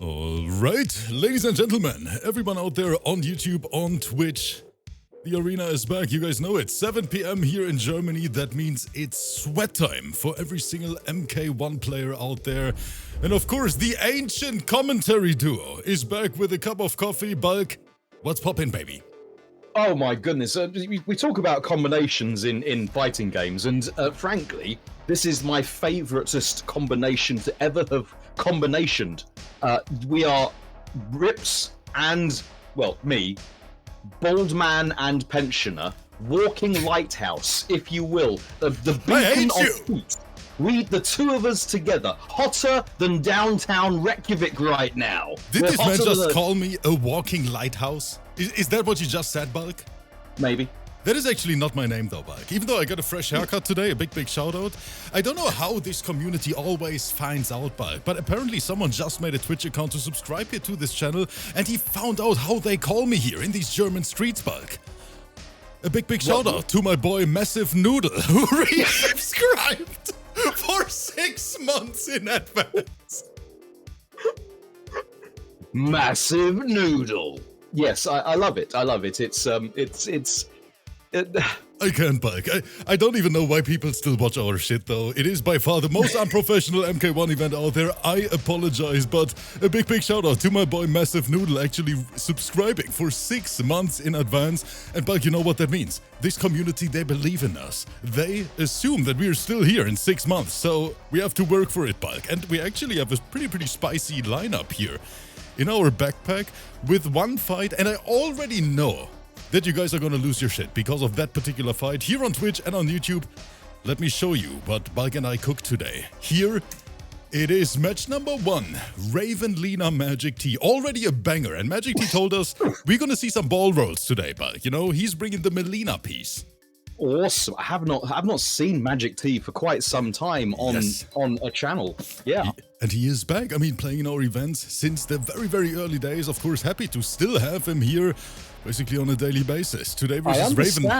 Alright, ladies and gentlemen, everyone out there on YouTube, on Twitch, the arena is back. You guys know it. 7 p.m. here in Germany. That means it's sweat time for every single MK1 player out there. And of course, the ancient commentary duo is back with a cup of coffee. Bulk, what's poppin', baby? Oh my goodness, we talk about combinations in fighting games, and frankly, this is my favouriteest combination to ever have combinationed. We are Rips and, well, me, Bald Man and Pensioner, walking lighthouse, if you will, the beacon of heat. We, the two of us together, hotter than downtown Reykjavik right now. Did this man just call me a walking lighthouse? Is that what you just said, Bulk? Maybe. That is actually not my name though, Bulk. Even though I got a fresh haircut today, a big shout out. I don't know how this community always finds out, Bulk, but apparently someone just made a Twitch account to subscribe here to this channel, and he found out how they call me here in these German streets, Bulk. A big shout out to my boy Massive Noodle, who resubscribed for 6 months in advance. Massive Noodle. Yes, I love it. I love it. I can't, Bulk. I don't even know why people still watch our shit, though. It is by far the most unprofessional MK1 event out there. I apologize, but a big shout out to my boy Massive Noodle actually subscribing for 6 months in advance. And Bulk, you know what that means? This community, they believe in us. They assume that we are still here in 6 months, so we have to work for it, Bulk. And we actually have a pretty spicy lineup here in our backpack with one fight, and I already know that you guys are gonna lose your shit because of that particular fight here on Twitch and on YouTube. Let me show you what Bulk and I cooked today. Here it is, match number 1, RAVENLEENA MAGICTEA. Already a banger, and MAGICTEA told us we're gonna see some ball rolls today, Bulk. You know, he's bringing the MILEENA piece. Awesome. I have not seen MAGICTEA for quite some time on a channel. Yeah. And he is back. I mean, playing in our events since the very early days. Of course, happy to still have him here basically on a daily basis. Today versus Raven.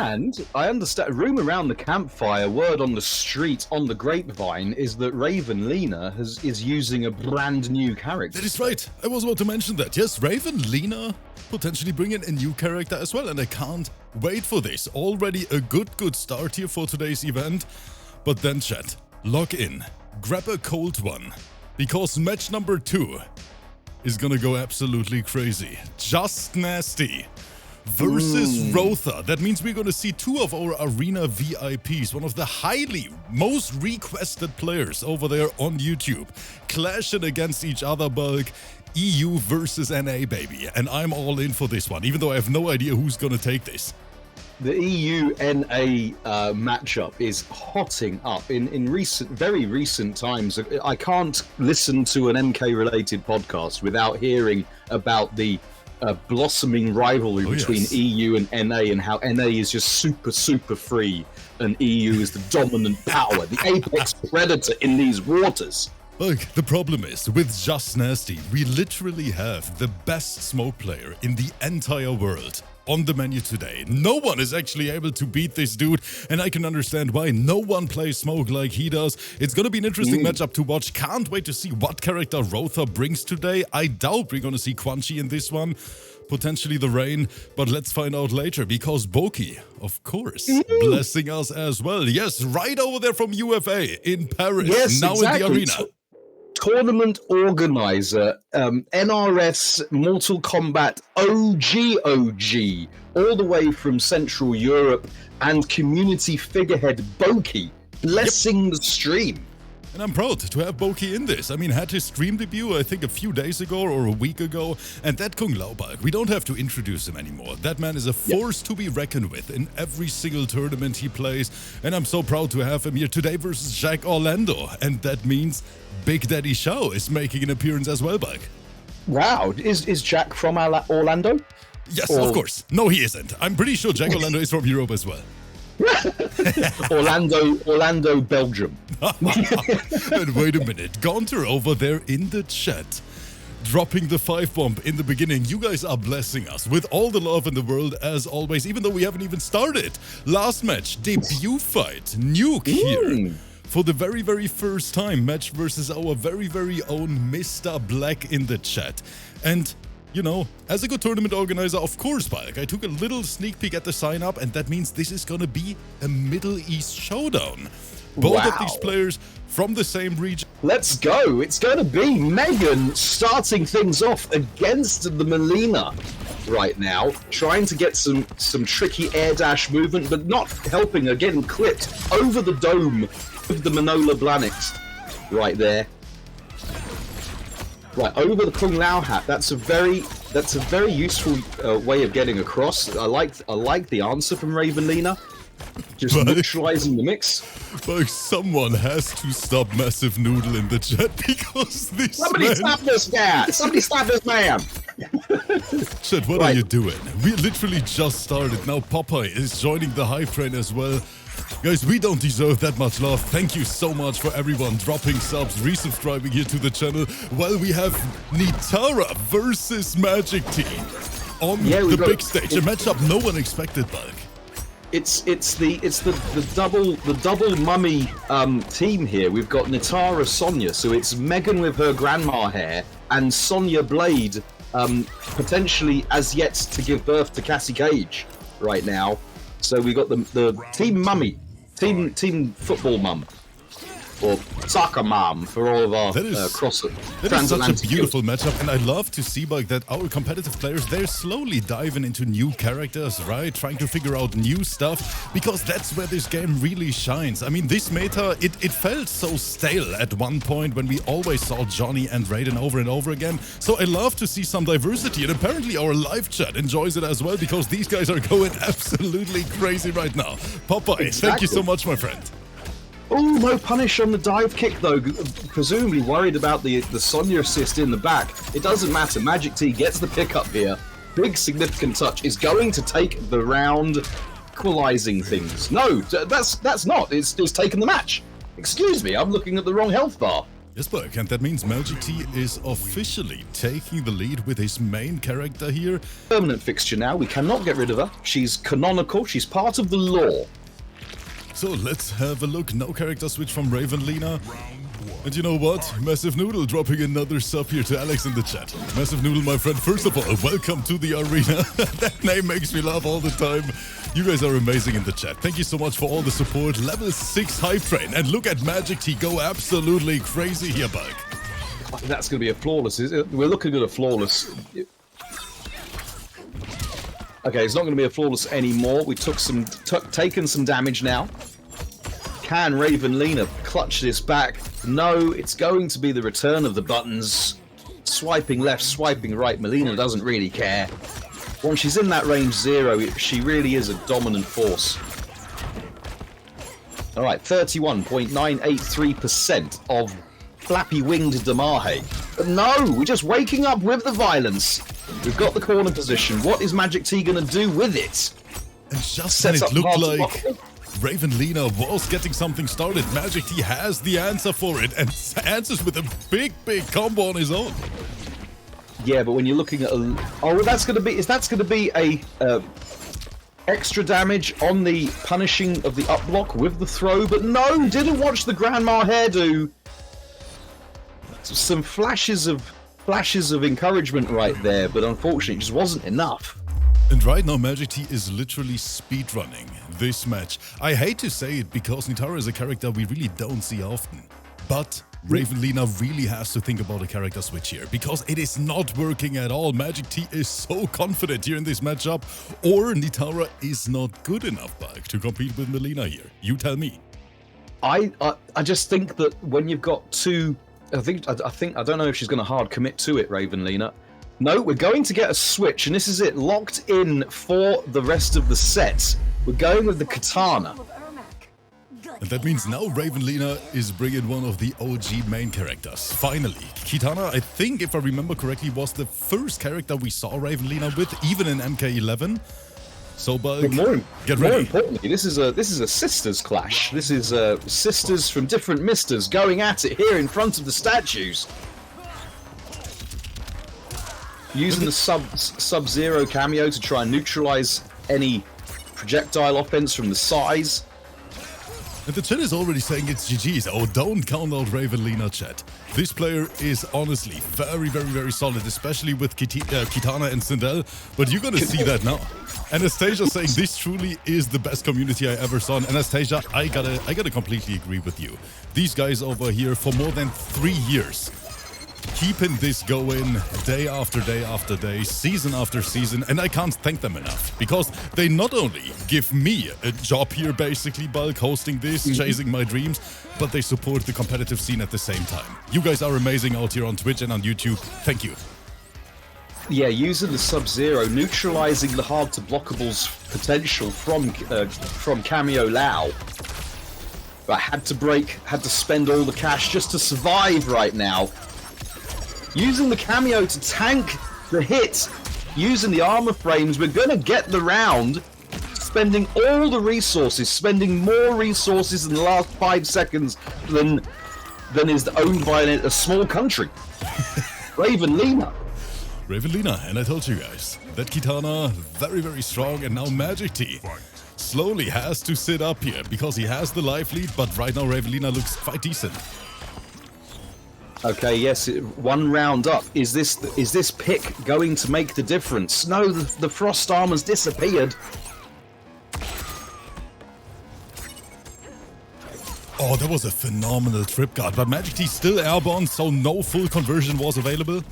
I understand. Room around the campfire, word on the street, on the grapevine, is that RAVENLEENA is using a brand new character. That is right. I was about to mention that. Yes, RAVENLEENA potentially bringing a new character as well, and I can't wait for this. Already a good start here for today's event. But then, chat, log in, grab a cold one, because match number 2 is gonna go absolutely crazy. JUSTNASTY versus ROETHOR. That means we're gonna see 2 of our arena VIPs, one of the most requested players over there on YouTube, clashing against each other, Bulk. EU versus NA, baby. And I'm all in for this one, even though I have no idea who's gonna take this. The EU-NA matchup is hotting up in very recent times. I can't listen to an MK-related podcast without hearing about the blossoming rivalry between EU and NA, and how NA is just super free and EU is the dominant power, the apex predator in these waters. Look, the problem is, with JUSTNASTY, we literally have the best smoke player in the entire world on the menu today. No one is actually able to beat this dude, and I can understand why. No one plays smoke like he does. It's gonna be an interesting matchup to watch. Can't wait to see what character ROETHOR brings today. I doubt we're gonna see Quanchy in this one. Potentially the Rain, but let's find out later, because BOKI, of course, blessing us as well. Yes, right over there from UFA in Paris, yes, now exactly. In the arena. Tournament organizer, NRS Mortal Kombat OG, all the way from Central Europe, and community figurehead BOKI, blessing the stream. And I'm proud to have BOKI in this. I mean, had his stream debut, I think, a few days ago or a week ago. And that Kung Lao Bulk, we don't have to introduce him anymore. That man is a force to be reckoned with in every single tournament he plays. And I'm so proud to have him here today versus JACKORLANDO. And that means Big Daddy SHAO is making an appearance as well, Bulk. Wow, is Jack from Orlando? Yes, of course. No, he isn't. I'm pretty sure JACKORLANDO is from Europe as well. Orlando, Belgium. And wait a minute, Gaunter over there in the chat, dropping the 5-bomb in the beginning. You guys are blessing us with all the love in the world as always, even though we haven't even started. Last match, debut fight, NEWC here for the very, very first time, match versus our very, very own Mr. Black in the chat. And, you know, as a good tournament organizer, of course, Balk, I took a little sneak peek at the sign-up, and that means this is gonna be a Middle East showdown. Both of these players from the same region. Let's go. It's going to be Megan starting things off against the MILEENA right now, trying to get some tricky air dash movement, but not helping her, getting clipped over the dome with the Manola Blanix right there. Right, over the Kung Lao hat. That's a very useful way of getting across. I like the answer from RAVENLEENA. Just neutralizing the mix. But someone has to stop Massive Noodle in the chat because this Somebody stop this guy! Somebody stop this man! Chat, what are you doing? We literally just started. Now Popeye is joining the hype train as well. Guys, we don't deserve that much love. Thank you so much for everyone dropping subs, resubscribing here to the channel. While we have NITARA versus MAGICTEA on the big stage. A matchup no one expected, Balk. It's the double mummy team here. We've got NITARA Sonya, so it's Megan with her grandma hair and Sonya Blade, potentially as yet to give birth to Cassie Cage right now. So we got the team mummy, team football mum, or soccer mom for all of our cross transatlantic. That is such a beautiful matchup, and I love to see like that our competitive players, they're slowly diving into new characters, right? Trying to figure out new stuff, because that's where this game really shines. I mean, this meta, it felt so stale at one point when we always saw Johnny and Raiden over and over again. So I love to see some diversity, and apparently our live chat enjoys it as well, because these guys are going absolutely crazy right now. Popeye, thank you so much, my friend. Oh, no punish on the dive kick though, presumably worried about the Sonya assist in the back. It doesn't matter, MAGICTEA gets the pickup here. Big significant touch is going to take the round, equalizing things. No, that's not, it's taken the match. Excuse me, I'm looking at the wrong health bar. Yes, Burke, and that means MAGICTEA is officially taking the lead with his main character here. Permanent fixture now, we cannot get rid of her. She's canonical, she's part of the lore. So let's have a look. No character switch from RAVENLEENA. And you know what? Massive Noodle dropping another sub here to Alex in the chat. Massive Noodle, my friend, first of all, welcome to the arena. That name makes me laugh all the time. You guys are amazing in the chat. Thank you so much for all the support. Level 6 hype train. And look at MAGICTEA go absolutely crazy here, Balk. That's going to be a flawless. We're looking at a flawless. Okay, it's not going to be a flawless anymore. We took taken some damage now. Can RAVENLEENA clutch this back? No, it's going to be the return of the buttons. Swiping left, swiping right. MILEENA doesn't really care. Once she's in that range 0, she really is a dominant force. Alright, 31.983% of flappy-winged Damahe. But no, we're just waking up with the violence. We've got the corner position. What is MAGICTEA going to do with it? And just when it looked like RAVENLEENA was getting something started, MAGICTEA has the answer for it, and answers with a big combo on his own. Yeah, but when you're looking at a... Oh, that's going to be... That's going to be a... extra damage on the punishing of the up block with the throw, but no, didn't watch the grandma hairdo. Some flashes of encouragement right there, but unfortunately it just wasn't enough. And right now MAGICTEA is literally speedrunning this match. I hate to say it because NITARA is a character we really don't see often, but RAVENLEENA really has to think about a character switch here, because it is not working at all. MAGICTEA is so confident here in this matchup, or NITARA is not good enough, Balk, to compete with MILEENA here. You tell me. I just think that when you've got two... I don't know if she's going to hard commit to it, RAVENLEENA. No, we're going to get a switch, and this is it, locked in for the rest of the set. We're going with the katana. And that means now RAVENLEENA is bringing one of the OG main characters. Finally, Kitana, I think, if I remember correctly, was the first character we saw RAVENLEENA with, even in MK11. So, Balk, get ready. More importantly, this is a sisters clash. This is sisters from different misters going at it here in front of the statues. Using the Sub-Zero cameo to try and neutralize any projectile offense from the size. And the chat is already saying it's GG's. Oh, don't count out RAVENLEENA, chat. This player is honestly very, very, very solid, especially with Kitana and Sindel. But you're gonna see that now. Anastasia saying this truly is the best community I ever saw. And Anastasia, I gotta completely agree with you. These guys over here for more than 3 years, keeping this going day after day after day, season after season, and I can't thank them enough because they not only give me a job here, basically, Bulk, hosting this, chasing my dreams, but they support the competitive scene at the same time. You guys are amazing out here on Twitch and on YouTube. Thank you. Yeah, using the Sub-Zero, neutralizing the hard-to-blockables potential from Cameo Lao. But had to spend all the cash just to survive right now. Using the Cameo to tank the hit, using the armor frames, we're gonna get the round, spending all the resources, spending more resources in the last 5 seconds than is owned by a small country. RAVENLEENA. RAVENLEENA, and I told you guys, that Kitana, very, very strong, and now MAGICTEA slowly has to sit up here, because he has the life lead, but right now RAVENLEENA looks quite decent. Okay, yes, 1 round up. Is this pick going to make the difference? No, the frost armor's disappeared. Oh, that was a phenomenal trip guard, but MAGICTEA still airborne, so no full conversion was available.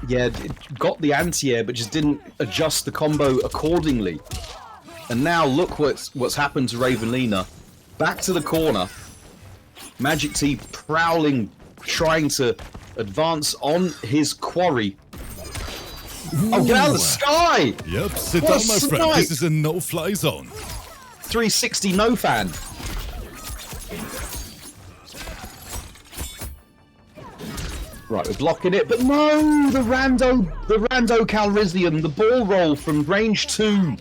Yeah, it got the anti-air, but just didn't adjust the combo accordingly. And now look what's happened to RAVENLEENA. Back to the corner. MAGICTEA prowling, trying to advance on his quarry. Ooh. Oh, get out of the sky! Yep, sit down, my friend. This is a no-fly zone. 360 no fan. Right, we're blocking it, but no! The rando Calrissian, the ball roll from range 2.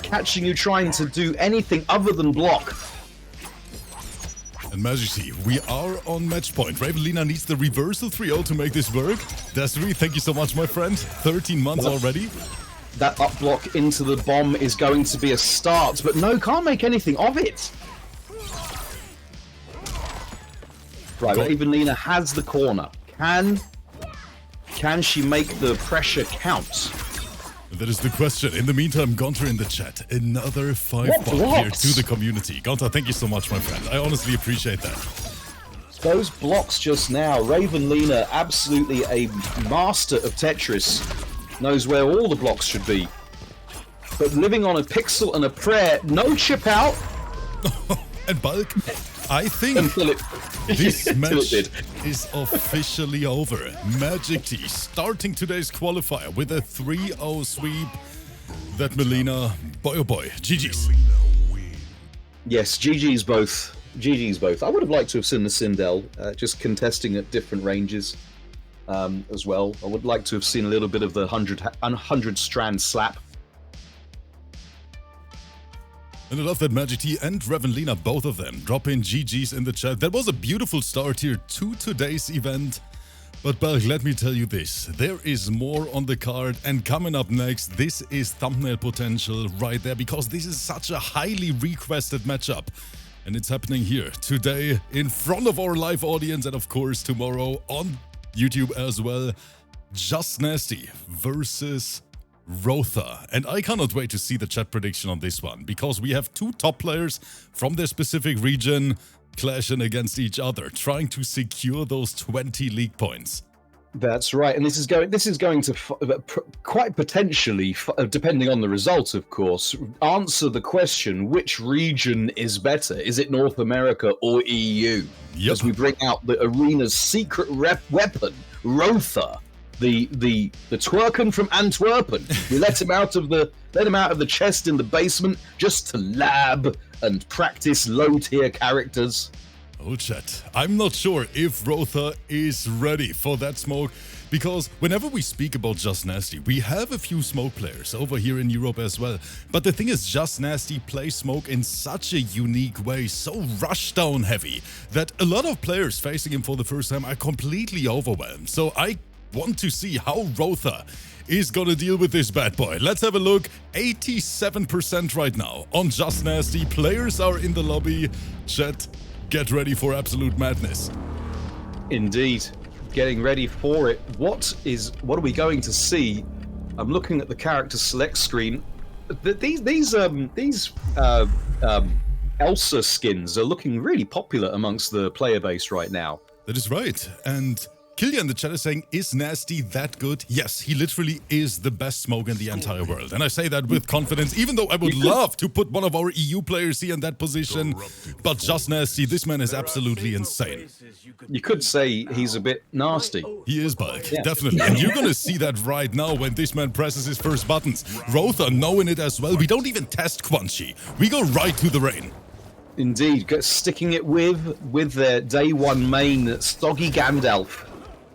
Catching you trying to do anything other than block. And MAGICTEA, we are on match point. RAVENLEENA needs the reversal 3-0 to make this work. Desiree, thank you so much, my friend. 13 months already. That up block into the bomb is going to be a start, but no, can't make anything of it. Right, RAVENLEENA has the corner. Can she make the pressure count? That is the question. In the meantime, Gonter in the chat. Another 5 ball here to the community. Gonter, thank you so much, my friend. I honestly appreciate that. Those blocks just now, RAVENLEENA, absolutely a master of Tetris, knows where all the blocks should be. But living on a pixel and a prayer, no chip out. And Bulk, I think this match is officially over. MAGICTEA starting today's qualifier with a 3-0 sweep. That MILEENA, boy oh boy, GG's. Yes, GG's both. GG's both. I would have liked to have seen the Sindel just contesting at different ranges as well. I would like to have seen a little bit of the 100 strand slap. And I love that MAGICTEA and RAVENLEENA, both of them, dropping GG's in the chat. That was a beautiful start here to today's event. But Bulk, let me tell you this, there is more on the card, and coming up next, this is thumbnail potential right there, because this is such a highly requested matchup. And it's happening here today in front of our live audience, and of course tomorrow on YouTube as well. JUSTNASTY versus ROETHOR, and I cannot wait to see the chat prediction on this one, because we have 2 top players from their specific region clashing against each other, trying to secure those 20 league points. That's right, and this is going to quite potentially, depending on the result, of course, answer the question: which region is better? Is it North America or EU? Yep. As we bring out the arena's secret weapon, ROETHOR. The twerken from Antwerpen. We let him out of the chest in the basement just to lab and practice low-tier characters. Oh, chat. I'm not sure if ROETHOR is ready for that smoke, because whenever we speak about JUSTNASTY, we have a few smoke players over here in Europe as well. But the thing is, JUSTNASTY plays smoke in such a unique way, so rushdown heavy, that a lot of players facing him for the first time are completely overwhelmed. So I want to see how ROETHOR is gonna deal with this bad boy. Let's have a look. 87% right now on Just Nasty. Players are in the lobby. Chat, get ready for absolute madness. Indeed, getting ready for it. What are we going to see? I'm looking at the character select screen. These Elsa skins are looking really popular amongst the player base right now. That is right. And Killian in the chat is saying, is Nasty that good? Yes, he literally is the best smoke in the entire world. And I say that with confidence, even though I would love to put one of our EU players here in that position. But Just Nasty, this man is absolutely insane. You could say he's a bit nasty. He is, Bulk, definitely. And you're gonna see that right now when this man presses his first buttons. ROETHOR knowing it as well. We don't even test Quan Chi. We go right to the rain. Indeed, sticking it with their day one main, Stoggy Gandalf.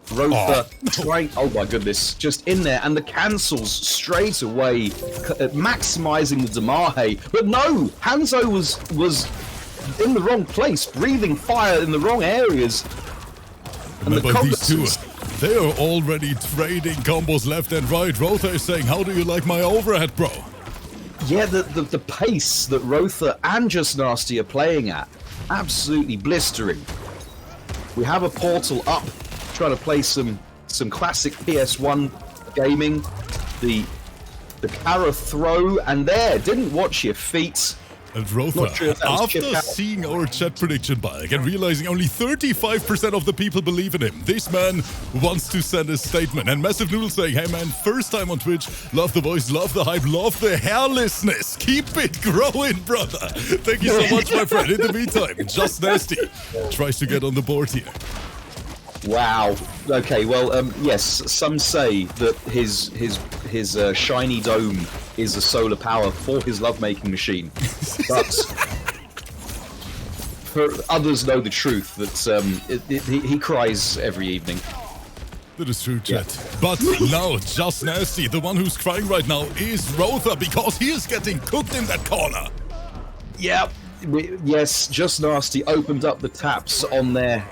ROETHOR trying, oh my goodness, just in there, and the cancels straight away, maximizing the Damahe. But no, Hanzo was in the wrong place, breathing fire in the wrong areas. And remember these two, they are already trading combos left and right. ROETHOR is saying, how do you like my overhead, bro? Yeah, the pace that ROETHOR and Just Nasty are playing at, absolutely blistering. We have a portal up, trying to play some classic PS1 gaming. The Kara throw, and there, didn't watch your feet. And ROETHOR, after seeing our chat prediction Bulk and realizing only 35% of the people believe in him, this man wants to send a statement. And Massive Noodle saying, hey man, first time on Twitch, love the voice, love the hype, love the hairlessness. Keep it growing, brother. Thank you so much, my friend. In the meantime, Just Nasty tries to get on the board here. Wow. Okay. Well, yes. Some say that his shiny dome is a solar power for his lovemaking machine, but others know the truth that he cries every evening. That is true, chat. Yeah. But now, Just Nasty, the one who's crying right now, is ROETHOR because he is getting cooked in that corner. Yep. Yes, Just Nasty opened up the taps on their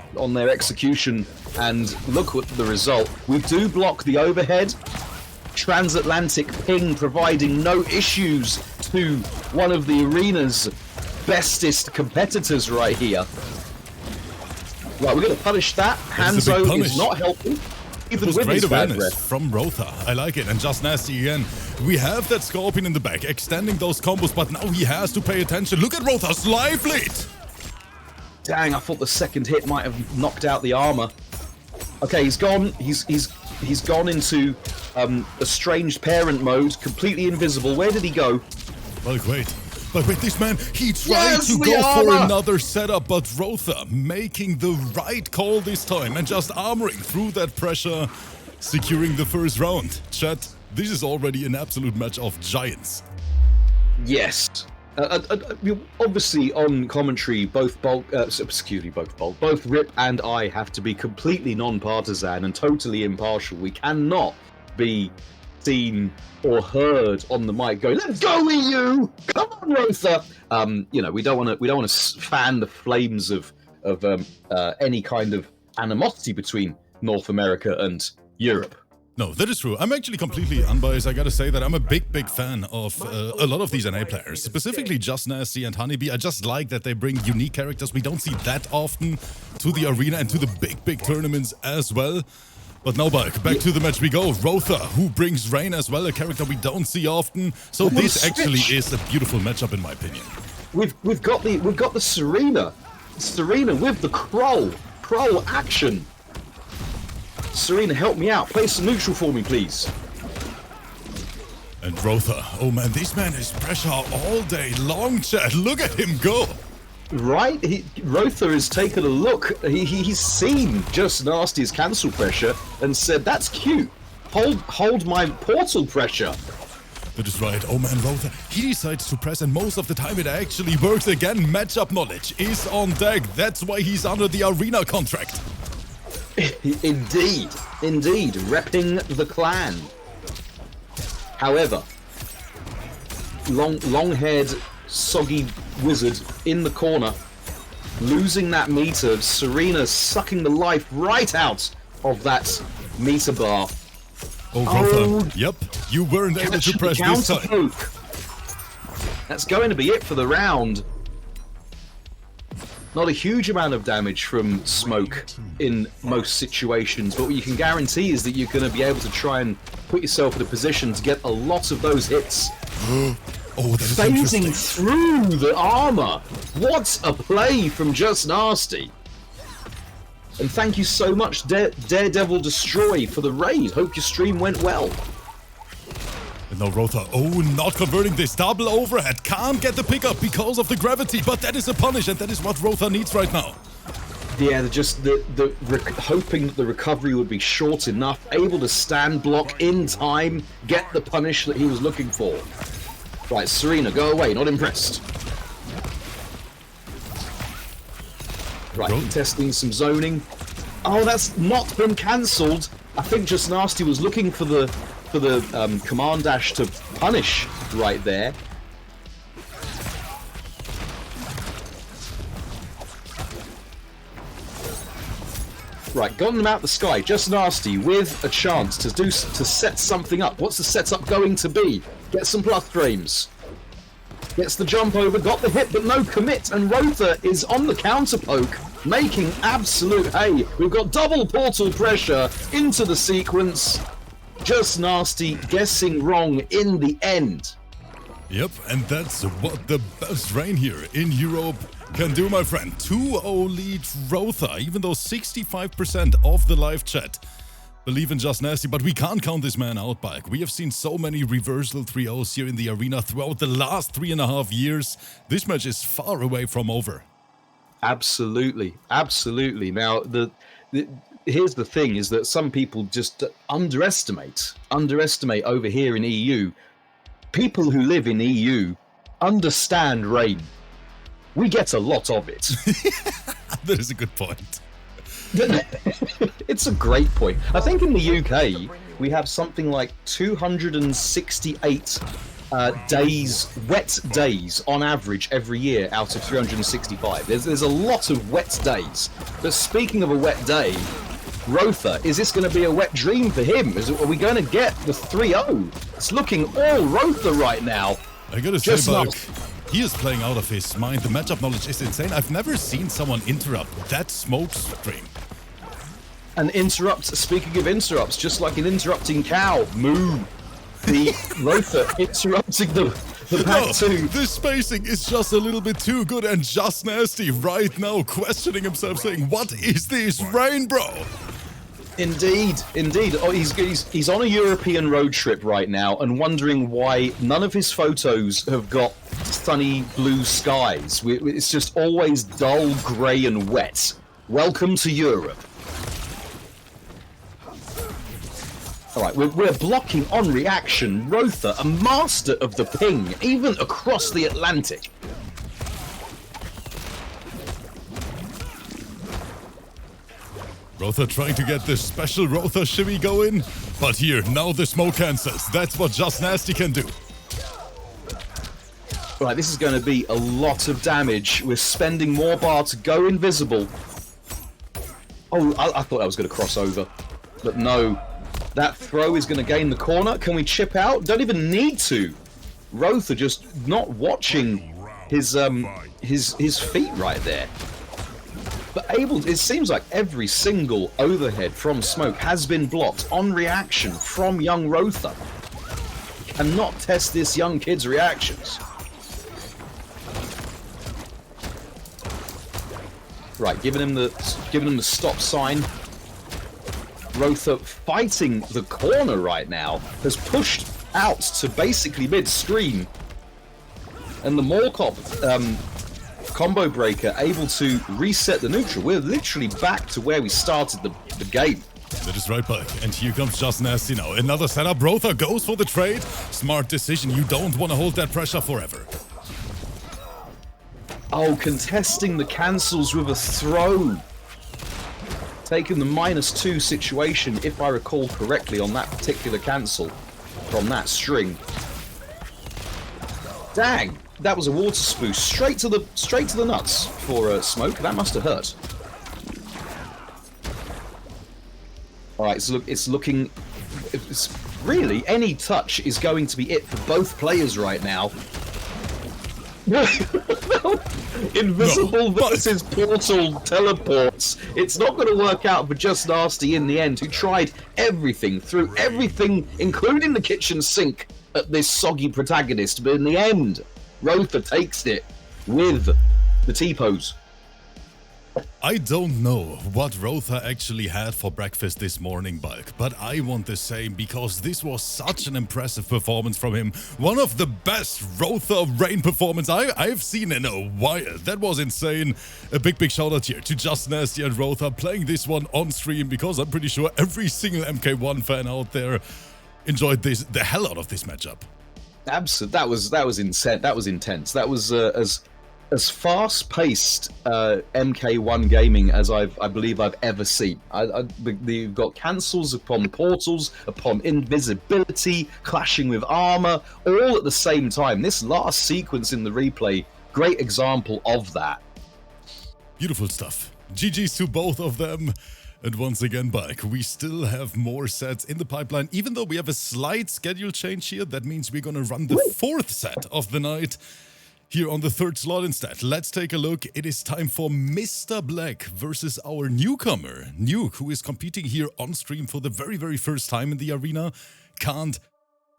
execution, and look at the result. We do block the overhead. Transatlantic ping providing no issues to one of the arena's bestest competitors right here. Right, we're going to punish that. Hanzo is not helping. Even with his bad breath. From ROETHOR. I like it. And Just Nasty again. We have that Scorpion in the back, extending those combos, but now he has to pay attention. Look at ROETHOR's life lead! Dang, I thought the second hit might have knocked out the armor. Okay, he's gone. He's gone into estranged parent mode, completely invisible. Where did he go? Well, wait. But with this man, he tried to go for another setup, but ROETHOR making the right call this time and just armoring through that pressure, securing the first round. Chat, this is already an absolute match of giants. Yes. Obviously, on commentary, both Rip and I have to be completely non-partisan and totally impartial. We cannot be seen or heard on the mic going, "Let's go EU! Come on, ROETHOR!" You know, we don't want to fan the flames of any kind of animosity between North America and Europe. No, that is true. I'm actually completely unbiased. I gotta say that I'm a big fan of a lot of these NA players, specifically Just Nasty and Honeybee. I just like that they bring unique characters we don't see that often to the arena and to the big tournaments as well. But now back to the match we go. ROETHOR, who brings Rain as well, a character we don't see often. So this actually is a beautiful matchup in my opinion. We've got the Serena with the Kroll action. Serena, help me out. Play some neutral for me, please. And ROETHOR, oh man, this man is pressure all day long, chat. Look at him go. Right? ROETHOR has taken a look. He's seen Just Nasty's cancel pressure and said, that's cute. Hold my portal pressure. That is right. Oh man, ROETHOR, he decides to press, and most of the time it actually works again. Matchup knowledge is on deck. That's why he's under the arena contract. Indeed, repping the clan. However, long-haired, soggy wizard in the corner, losing that meter. Serena sucking the life right out of that meter bar. Oh, Rotha. Yep, you weren't able to press this time. Poke. That's going to be it for the round. Not a huge amount of damage from smoke in most situations, but what you can guarantee is that you're going to be able to try and put yourself in a position to get a lot of those hits. Oh, that is phasing through the armor. What a play from Just Nasty. And thank you so much, Daredevil Destroy, for the raid. Hope your stream went well. No, Rotha. Oh, not converting this double overhead. Can't get the pickup because of the gravity, but that is a punish, and that is what Rotha needs right now. Yeah, just hoping that the recovery would be short enough, able to stand block in time, get the punish that he was looking for. Right, Serena, go away. Not impressed. Right, testing some zoning. Oh, that's not been cancelled. I think Just Nasty was looking for the command dash to punish right there. Right, gotten them out the sky. Just Nasty with a chance to set something up. What's the setup going to be? Get some plus frames. Gets the jump over, got the hit, but no commit, and Rotha is on the counter poke, making absolute hay. We've got double portal pressure into the sequence. Just Nasty guessing wrong in the end. Yep, and that's what the best rain here in Europe can do, my friend. 2-0 lead Rotha, even though 65% of the live chat believe in Just Nasty, but we can't count this man out, Bike. We have seen so many reversal 3-0s here in the arena throughout the last 3.5 years. This match is far away from over. Absolutely, absolutely. Now, here's the thing, is that some people just underestimate over here in EU. People who live in EU understand rain. We get a lot of it. That is a good point. It's a great point. I think in the UK, we have something like 268 days, wet days on average every year out of 365. There's a lot of wet days. But speaking of a wet day, Rotha, is this going to be a wet dream for him? Are we going to get the 3-0? It's looking all Rotha right now. I gotta say, Buck, he is playing out of his mind. The matchup knowledge is insane. I've never seen someone interrupt that smoke stream. And interrupt, speaking of interrupts, just like an interrupting cow, moo. The Rotha interrupting the back two. This spacing is just a little bit too good, and Just Nasty right now questioning himself, saying, what is this rain, bro? Indeed, indeed. Oh, he's on a European road trip right now and wondering why none of his photos have got sunny blue skies. It's just always dull, grey and wet. Welcome to Europe. Alright, we're blocking on reaction. Rotha, a master of the ping, even across the Atlantic. Rotha trying to get this special Rotha shimmy going, but here, now the smoke cancels. That's what Just Nasty can do. Right, this is going to be a lot of damage. We're spending more bar to go invisible. Oh, I thought I was going to cross over, but no. That throw is going to gain the corner. Can we chip out? Don't even need to. Rotha just not watching his feet right there. But it seems like every single overhead from smoke has been blocked on reaction from young Rotha. Cannot test this young kid's reactions. Right, giving him the stop sign. Rotha fighting the corner right now, has pushed out to basically midstream, and the Morkop combo breaker able to reset the neutral. We're literally back to where we started the game. That is right, Buck. And here comes Just Nasty now. Another setup. Rotha goes for the trade. Smart decision. You don't want to hold that pressure forever. Oh, contesting the cancels with a throw. Taking the -2 situation, if I recall correctly, on that particular cancel from that string. Dang, that was a water spoof straight to the nuts for Smoke. That must have hurt. All right, so look, it's looking really, any touch is going to be it for both players right now. Invisible versus portal teleports. It's not going to work out for Just Nasty in the end, who tried everything, threw everything, including the kitchen sink, at this soggy protagonist. But in the end, ROETHOR takes it with the T-pose. I don't know what ROETHOR actually had for breakfast this morning, Bulk, but I want the same because this was such an impressive performance from him. One of the best ROETHOR Rain performance I've seen in a while. That was insane. A big shout out here to JUSTNASTY and ROETHOR playing this one on stream, because I'm pretty sure every single MK1 fan out there enjoyed the hell out of this matchup. Absolutely, that was intense. That was intense. That was as fast-paced MK1 gaming as I believe I've ever seen. You've got cancels upon portals, upon invisibility, clashing with armor, all at the same time. This last sequence in the replay, great example of that. Beautiful stuff. GG's to both of them. And once again, Bulk, we still have more sets in the pipeline. Even though we have a slight schedule change here, that means we're going to run the 4th set of the night here on the 3rd slot instead. Let's take a look. It is time for Mr. Black versus our newcomer, Nuke, who is competing here on stream for the very first time in the arena. Can't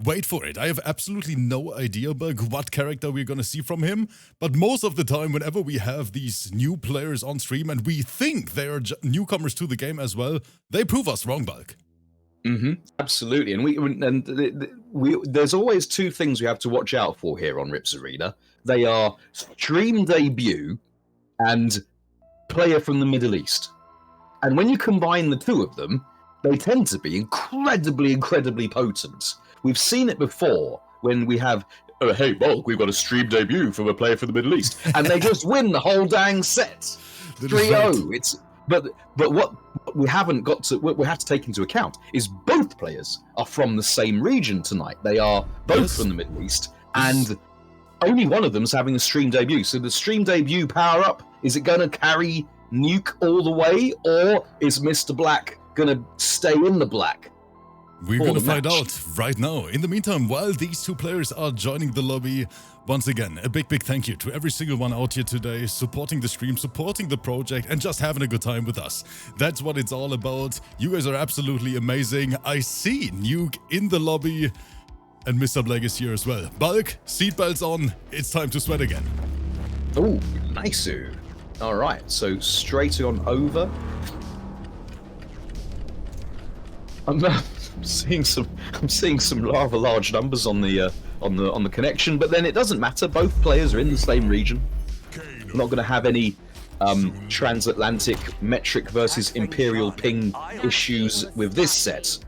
wait for it. I have absolutely no idea, Bug, what character we're gonna see from him, but most of the time, whenever we have these new players on stream and we think they are newcomers to the game as well, they prove us wrong, Bug. Absolutely, and there's always two things we have to watch out for here on Rips Arena. They are stream debut and player from the Middle East. And when you combine the two of them, they tend to be incredibly potent. We've seen it before when we have, oh, hey, Bulk, we've got a stream debut from a player from the Middle East, and they just win the whole dang set. 3-0. It's but what we have to take into account is both players are from the same region tonight. They are both from the Middle East, and only one of them's having a stream debut. So the stream debut power up, is it going to carry Nuke all the way, or is Mr. Black going to stay in the black? We're going to find out right now. In the meantime, while these two players are joining the lobby, once again, a big thank you to every single one out here today, supporting the stream, supporting the project, and just having a good time with us. That's what it's all about. You guys are absolutely amazing. I see Nuke in the lobby, and Mr. Black is here as well. Bulk, seatbelts on. It's time to sweat again. Oh, nice. All right, so straight on over. I'm seeing some rather large numbers on the connection, but then it doesn't matter. Both players are in the same region. I'm not going to have any transatlantic metric versus imperial ping issues with this set.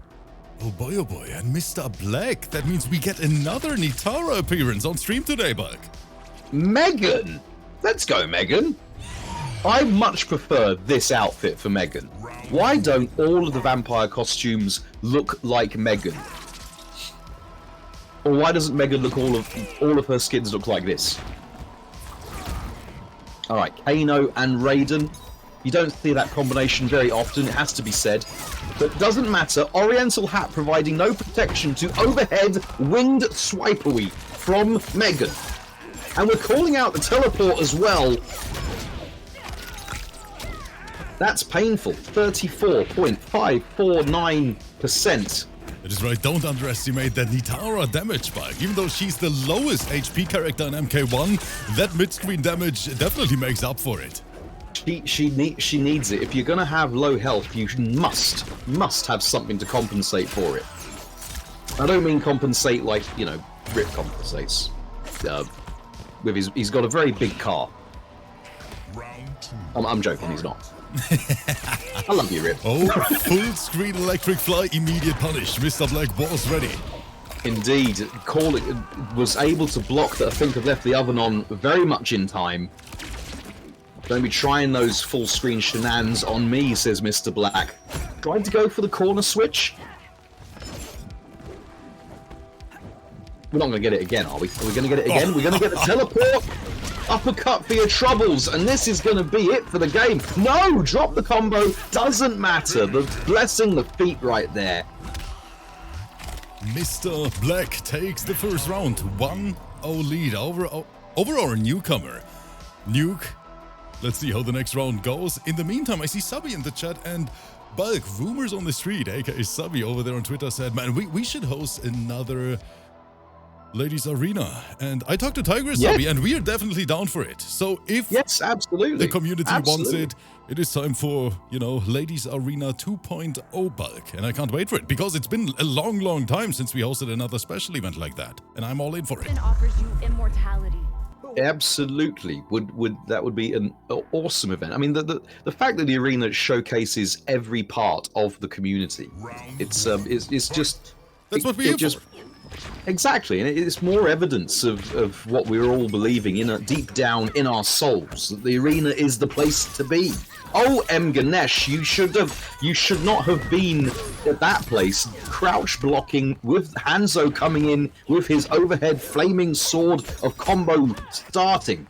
Oh boy, and Mr. Black, that means we get another NITARA appearance on stream today, Bulk. Megan! Let's go, Megan! I much prefer this outfit for Megan. Why don't all of the vampire costumes look like Megan? Or why doesn't Megan look all of her skins look like this? Alright, Kano and Raiden. You don't see that combination very often, it has to be said. But doesn't matter, Oriental Hat providing no protection to overhead winged swipery from Megan. And we're calling out the teleport as well. That's painful, 34.549%. That is right, don't underestimate that NITARA damage spike. Even though she's the lowest HP character in MK1, that mid-screen damage definitely makes up for it. She needs it. If you're going to have low health, you must have something to compensate for it. I don't mean compensate like, you know, Rip compensates. With he's got a very big car. I'm joking, he's not. I love you, Rip. Oh, full screen electric fly, immediate punish. Mr. Black was ready. Indeed, was able to block that I think have left the oven on very much in time. Don't be trying those full screen shenanigans on me, says Mr. Black. Trying to go for the corner switch. We're not going to get it again, are we? Are we going to get it again? We're going to get the teleport. Uppercut for your troubles, and this is going to be it for the game. No, drop the combo. Doesn't matter. The blessing the feet right there. Mr. Black takes the first round. 1-0 lead over our newcomer, Nuke. Let's see how the next round goes. In the meantime, I see Subby in the chat, and Bulk, rumors on the street, aka Subby over there on Twitter, said, man, we should host another Ladies Arena. And I talked to Tiger Subby, and we are definitely down for it. So if absolutely, the community wants it, it is time for, you know, Ladies Arena 2.0 Bulk. And I can't wait for it, because it's been a long time since we hosted another special event like that. And I'm all in for it. It offers you immortality. Absolutely, that would be an awesome event. I mean, the fact that the arena showcases every part of the community, it's just that's what we're here for. Exactly, and it's more evidence of what we're all believing deep down in our souls, that the arena is the place to be. Oh, M. Ganesh, you should not have been at that place, crouch blocking with Hanzo coming in with his overhead flaming sword of combo starting.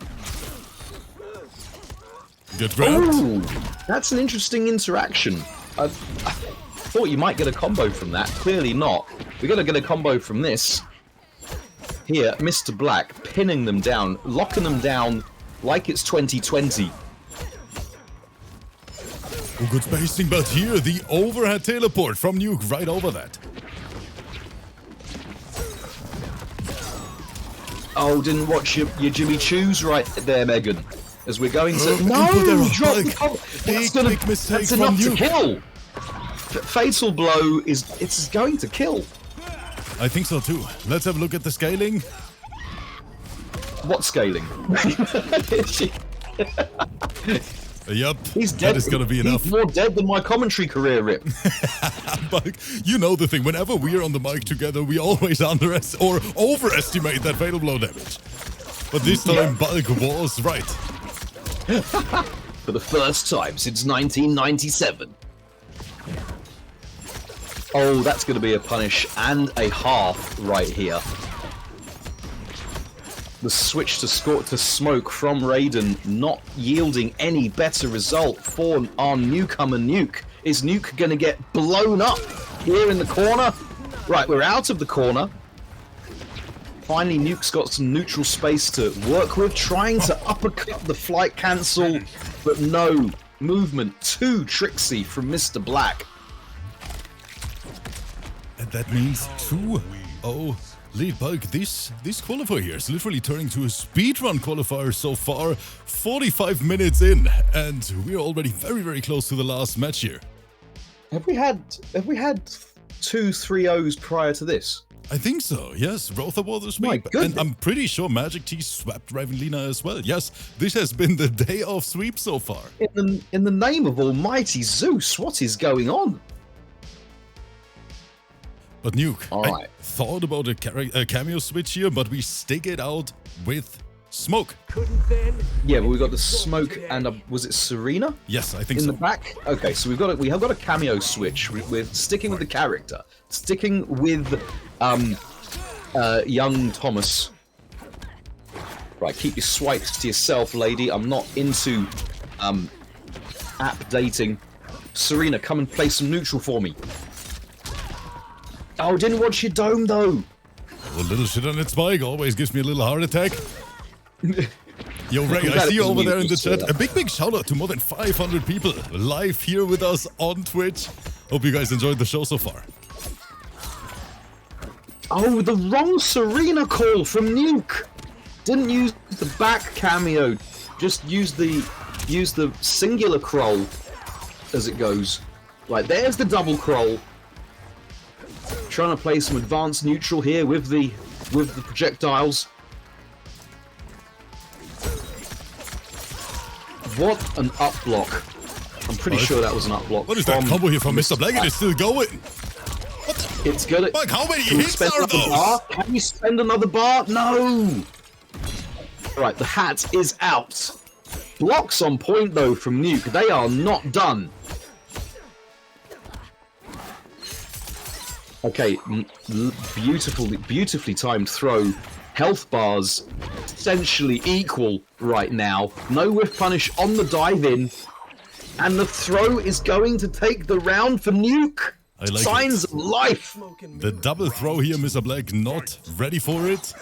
Get grabbed. Ooh, that's an interesting interaction. I thought you might get a combo from that. Clearly not. We're going to get a combo from this. Here, Mr. Black pinning them down, locking them down like it's 2020. Oh, good spacing, but here the overhead teleport from Nuke right over that. Oh, didn't watch your Jimmy Choos right there, Megan. As we're going to... drop Big mistake that's enough from to kill. Fatal blow it's going to kill. I think so too. Let's have a look at the scaling. What scaling? Yep, he's dead. That is gonna be enough. He's more dead than my commentary career, Rip. But you know the thing, whenever we are on the mic together, we always overestimate that fatal blow damage. But this time, Bulk was right. For the first time since 1997. Oh, that's going to be a punish and a half right here. The switch to smoke from Raiden not yielding any better result for our newcomer Nuke. Is Nuke going to get blown up here in the corner? Right, we're out of the corner. Finally, Nuke's got some neutral space to work with, trying to uppercut the flight cancel, but no movement. Too tricksy from Mr. Black. And that means 2-0 lead. Bulk. This qualifier here is literally turning to a speedrun qualifier so far. 45 minutes in, and we're already very close to the last match here. Have we had 2 3-0s prior to this? I think so, yes. ROETHOR was a sweep. And I'm pretty sure MAGICTEA swept RAVENLEENA as well. Yes, this has been the day of sweep so far. In the name of almighty Zeus, what is going on? But Nuke, I thought about a cameo switch here, but we stick it out with smoke. Yeah, but we got the smoke and was it Serena? Yes, I think in so. the back. Okay, so we have got a cameo switch. We're sticking with the character, sticking with young Thomas. Right, keep your swipes to yourself, lady. I'm not into app dating. Serena, come and play some neutral for me. Oh, didn't watch your dome though. A little shit on its bike always gives me a little heart attack. Yo, Ray, I see you over there in the chat. A big shout out to more than 500 people live here with us on Twitch. Hope you guys enjoyed the show so far. Oh, the wrong Serena call from Nuke. Didn't use the back cameo. Just use the singular croll as it goes. Right, there's the double croll. Trying to play some advanced neutral here with the projectiles. What an up block. I'm pretty sure that was an up block. What is that combo here from Mr. Black? It is still going. What the? It's good. Fuck, how many hits are those? Can you spend another bar? No! Right, the hat is out. Blocks on point though from Nuke. They are not done. Okay, beautifully timed throw. Health bars essentially equal right now. No whiff punish on the dive in. And the throw is going to take the round for Nuke. I like Signs it. of life. The double throw here, Mr. Black, not ready for it.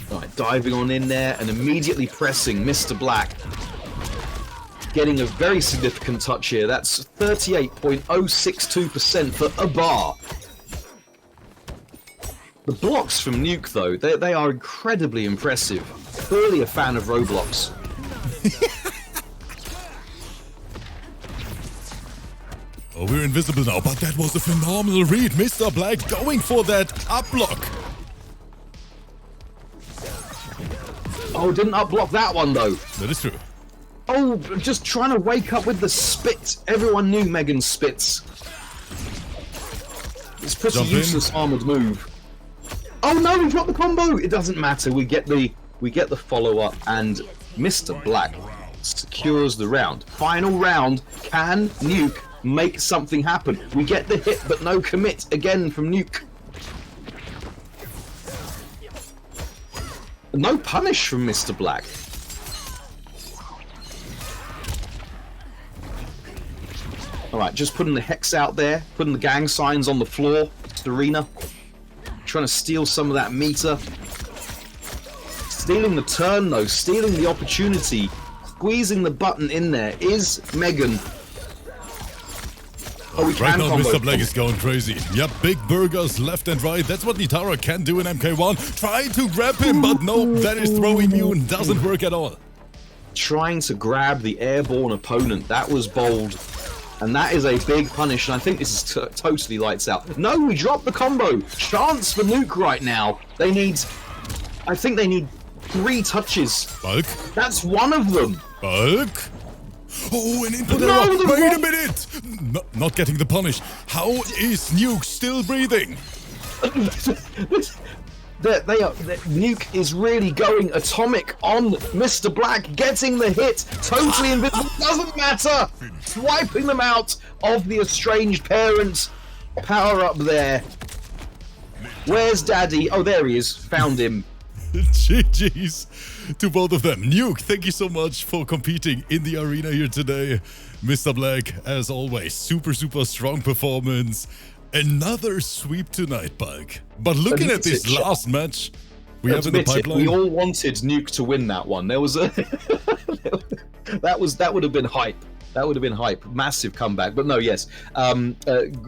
Right, diving on in there and immediately pressing Mr. Black. Getting a very significant touch here. That's 38.062% for a bar. The blocks from Nuke, though, they are incredibly impressive. Clearly a fan of Roblox. Oh, we're invisible now, but that was a phenomenal read. Mr. Black going for that up block. Oh, didn't up block that one, though. That is true. Oh, just trying to wake up with the spit. Everyone knew Megan's spits. It's pretty Jump in. useless armored move. Oh no, we dropped the combo. It doesn't matter. We get the follow up, and Mr. Black secures the round. Final round. Can Nuke make something happen? We get the hit, but no commit again from Nuke. No punish from Mr. Black. Alright, just putting the hex out there, putting the gang signs on the floor, Serena. Trying to steal some of that meter. Stealing the turn though, stealing the opportunity. Squeezing the button in there is Megan. Oh, we Right can now, combo. Mr. Black is going crazy. Yep, big burgers left and right. That's what NITARA can do in MK1. Try to grab him, but no, that is throw immune. Doesn't work at all. Trying to grab the airborne opponent. That was bold. And that is a big punish, and I think this is totally lights out. No, we dropped the combo. Chance for Nuke right now. They need... I think they need 3 touches. Bulk. That's one of them. Bulk. Oh, an input No, error. the Wait a wrong- minute. Not getting the punish. How is Nuke still breathing? Nuke is really going atomic on Mr. Black, getting the hit, totally invisible, doesn't matter, wiping them out of the estranged parents. Power up there. Where's Daddy? Oh, there he is. Found him. GG's to both of them. Nuke, thank you so much for competing in the arena here today. Mr. Black, as always, super strong performance. Another sweep tonight, Bulk. But looking at this last match we have in the Admit it, pipeline. we all wanted Nuke to win that one. There was a that would have been hype. That would have been hype. Massive comeback. But no, yes.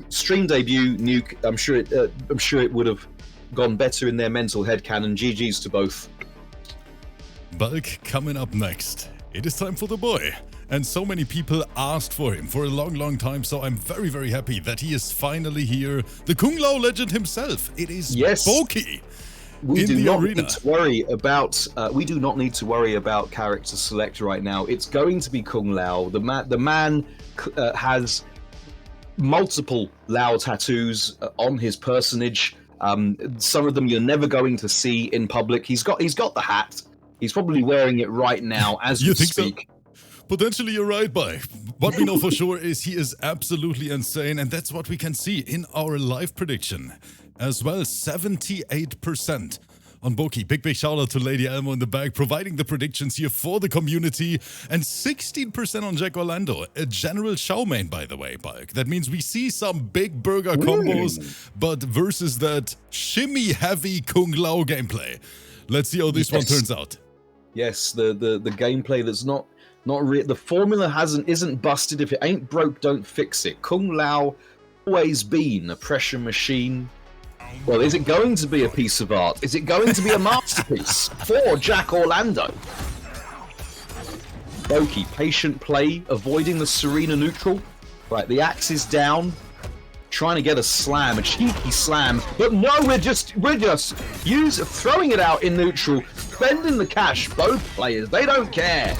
Stream debut, Nuke. I'm sure it would have gone better in their mental headcanon. GG's to both. Bulk coming up next. It is time for the boy. And so many people asked for him for a long time, so I'm very happy that he is finally here. The Kung Lao legend himself. It is BOKI. We do not need to worry about. We do not need to worry about character select right now. It's going to be Kung Lao. The man has multiple Lao tattoos on his personage. Some of them you're never going to see in public. He's got the hat. He's probably wearing it right now as we speak. So? Potentially you're right, Bai. What we know for sure is he is absolutely insane, and that's what we can see in our live prediction. As well, 78% on BOKI. Big shout out to Lady Elmo in the back, providing the predictions here for the community. And 16% on JACKORLANDO, a general SHAO main, by the way, Bulk. That means we see some big burger combos, but versus that shimmy-heavy Kung Lao gameplay. Let's see how this one turns out. Yes, the gameplay that's not the formula isn't busted. If it ain't broke, don't fix it. Kung Lao always been a pressure machine. Well, is it going to be a piece of art? Is it going to be a masterpiece for JACKORLANDO? BOKI, patient play, avoiding the Serena neutral. Right, the axe is down. Trying to get a slam, a cheeky slam, but no, we're just throwing it out in neutral, spending the cash. Both players, they don't care.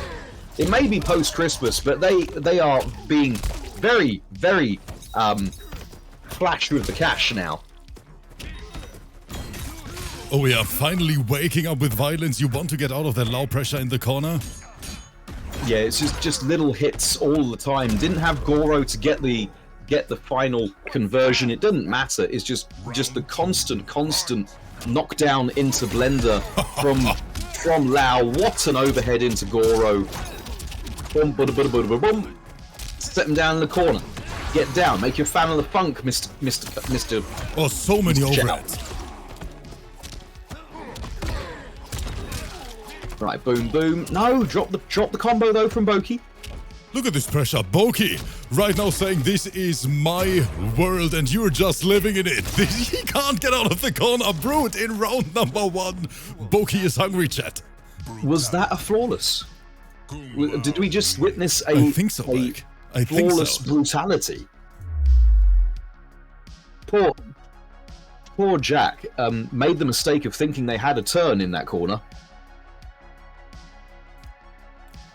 It may be post-Christmas, but they are being very flash with the cash now. Oh, we are finally waking up with violence. You want to get out of that low pressure in the corner? Yeah, it's just little hits all the time. Didn't have Goro to get the final conversion. It doesn't matter. It's just the constant knockdown into Blender from Lao. What an overhead into Goro. Boom, boom, boom, boom, boom, boom. Set him down in the corner. Get down. Make your fan of the funk, Mr. Oh, so many Mr. SHAO. overheads. Right, boom, boom. No, drop the combo though from BOKI. Look at this pressure. BOKI right now saying this is my world and you're just living in it. He can't get out of the corner. Brute in round number 1. BOKI is hungry, chat. Was that a flawless? Did we just witness I think so, Mike. I think flawless so. brutality? Poor Jack made the mistake of thinking they had a turn in that corner.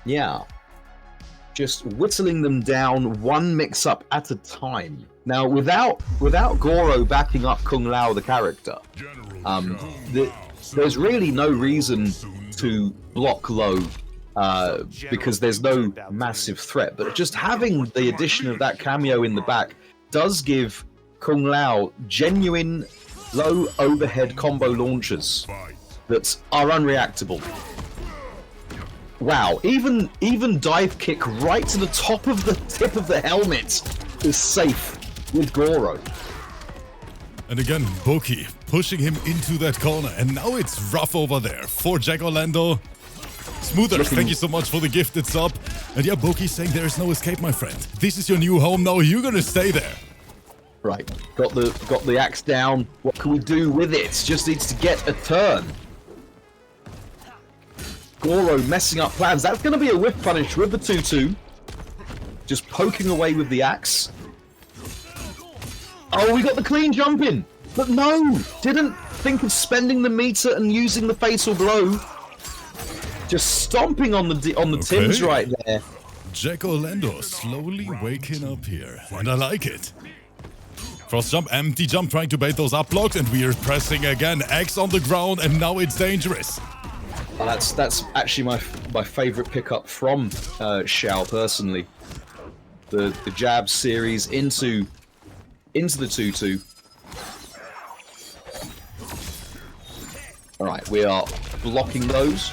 Yeah. Just whittling them down one mix-up at a time. Now, without Goro backing up Kung Lao, the character, there's really no reason to block low because there's no massive threat. But just having the addition of that cameo in the back does give Kung Lao genuine low overhead combo launchers that are unreactable. Wow, even dive kick right to the top of the tip of the helmet is safe with Goro. And again, BOKI pushing him into that corner. And now it's rough over there for JACKORLANDO. Smoothers, thank you so much for the gifted sub. And yeah, BOKI saying there is no escape, my friend. This is your new home now. You're gonna stay there. Right, got the axe down. What can we do with it? Just needs to get a turn. Goro messing up plans. That's going to be a whiff punish with the 2-2. Just poking away with the axe. Oh, we got the clean jump in. But no, didn't think of spending the meter and using the fatal blow. Just stomping on the tins right there. JACKORLANDO slowly waking up here. And I like it. Cross jump, empty jump, trying to bait those up blocks. And we are pressing again. X on the ground, and now it's dangerous. Oh, that's actually my favorite pickup from SHAO personally. The jab series into the 2-2. All right, we are blocking those.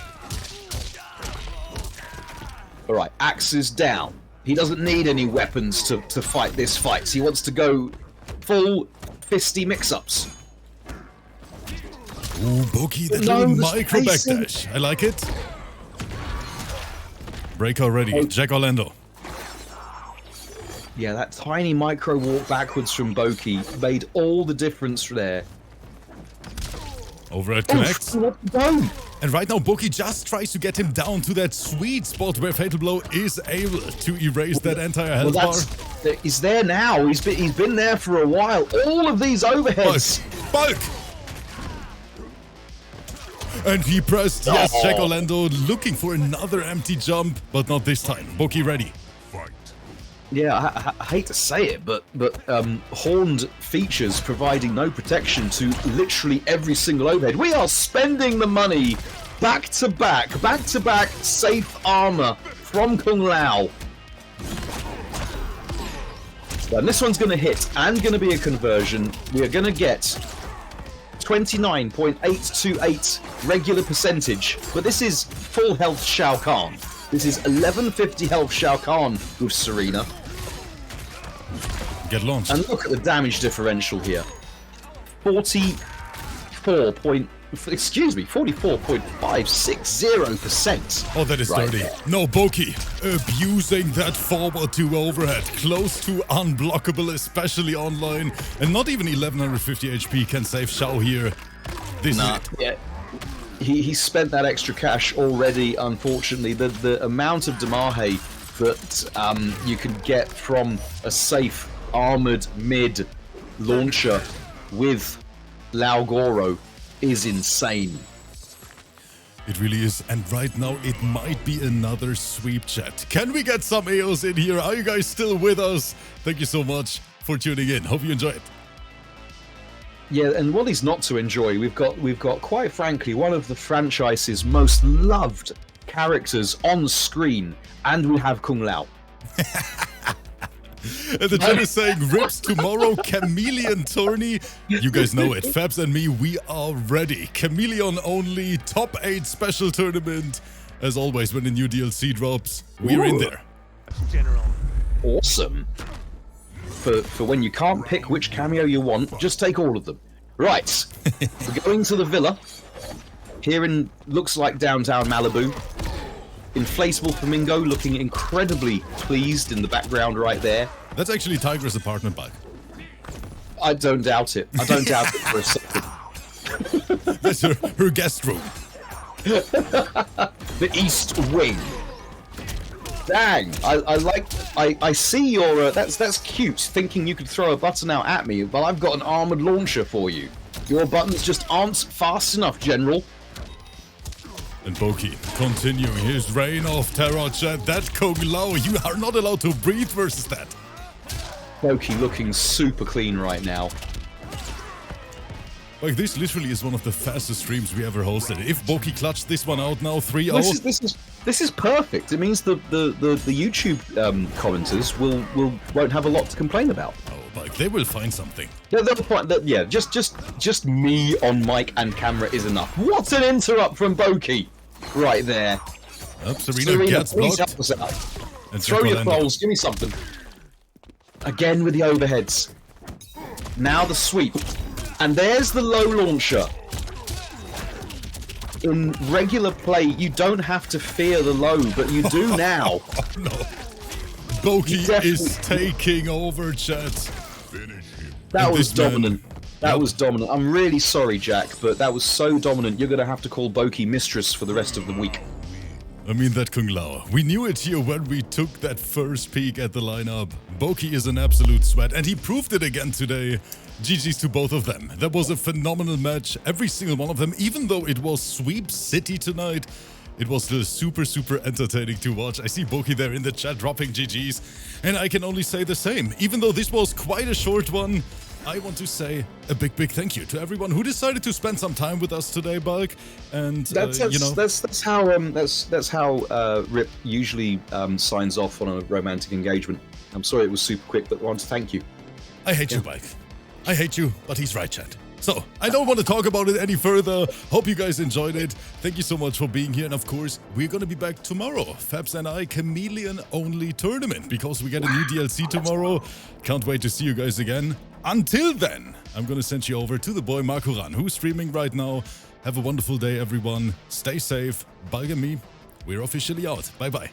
All right, axe is down. He doesn't need any weapons to fight this fight. He wants to go full fisty mix-ups. Ooh, BOKI, that little micro backdash. I like it. Breaker ready. JACKORLANDO. Yeah, that tiny micro walk backwards from BOKI made all the difference there. Overhead connects. Down. And right now, BOKI just tries to get him down to that sweet spot where Fatal Blow is able to erase that entire health bar. He's there now. He's been there for a while. All of these overheads. Bulk! And he pressed, yes, JACKORLANDO looking for another empty jump, but not this time. BOKI ready. Yeah, I hate to say it, but horned features providing no protection to literally every single overhead. We are spending the money back to back, safe armor from Kung Lao. And this one's going to hit and going to be a conversion. We are going to get 29.828 regular percentage, but this is full health Shao Kahn. This is 1150 health Shao Kahn with Serena. Get launched. And look at the damage differential here. 44.560%. Oh, that is dirty. No, BOKI abusing that forward 2 overhead. Close to unblockable, especially online. And not even 1150 HP can save SHAO here. This is it. Yeah. He spent that extra cash already, unfortunately. The amount of Damahe that you can get from a safe armored mid launcher with Lao Goro is insane. It really is, and right now it might be another sweep, chat. Can we get some AOs in here? Are you guys still with us? Thank you so much for tuning in. Hope you enjoy it. Yeah, and what is not to enjoy? We've got quite frankly one of the franchise's most loved characters on screen, and we have Kung Lao. And the chat is saying, rips tomorrow, Chameleon tourney. You guys know it. Fabs and me, we are ready. Chameleon only, top 8 special tournament. As always, when the new DLC drops, we're in there. awesome. For when you can't pick which cameo you want, just take all of them. Right, we're going to the villa. Here in, looks like downtown Malibu. Inflatable Flamingo looking incredibly pleased in the background right there. That's actually Tiger's apartment back. I don't doubt it. I don't doubt it for a second. That's her guest room. The East Wing. Dang, I see your, that's cute, thinking you could throw a button out at me, but I've got an armored launcher for you. Your buttons just aren't fast enough, General. And BOKI continuing his reign of terror, chat. That Kung Lao, you are not allowed to breathe versus that. BOKI looking super clean right now. Like, this literally is one of the fastest streams we ever hosted. If BOKI clutched this one out now, 3-0. This is perfect. It means the YouTube commenters won't have a lot to complain about. Oh, like, they will find something. Yeah, they'll find that. Yeah, just me on mic and camera is enough. What an interrupt from BOKI, right there. Serena gets please blocked. help us out. And Throw your JACKORLANDO. trolls. Give me something. Again with the overheads. Now the sweep. And there's the low launcher. In regular play, you don't have to fear the low, but you do now. No. BOKI is taking over, chat. That was this man- dominant. That was dominant. I'm really sorry, Jack, but that was so dominant. You're going to have to call BOKI mistress for the rest of the week. I mean, that Kung Lao. We knew it here when we took that first peek at the lineup. BOKI is an absolute sweat, and he proved it again today. GG's to both of them. That was a phenomenal match. Every single one of them, even though it was Sweep City tonight, it was still super entertaining to watch. I see BOKI there in the chat dropping GG's, and I can only say the same. Even though this was quite a short one, I want to say a big thank you to everyone who decided to spend some time with us today, Bulk. And you know, that's how Rip usually signs off on a romantic engagement. I'm sorry it was super quick, but I want to thank you. I hate you, Bulk. I hate you, but he's right, chat. So, I don't want to talk about it any further. Hope you guys enjoyed it. Thank you so much for being here. And of course, we're going to be back tomorrow. Fabs and I, chameleon-only tournament, because we get a new DLC tomorrow. Can't wait to see you guys again. Until then, I'm going to send you over to the boy Makuran, who's streaming right now. Have a wonderful day, everyone. Stay safe. Bulk and me, we're officially out. Bye-bye.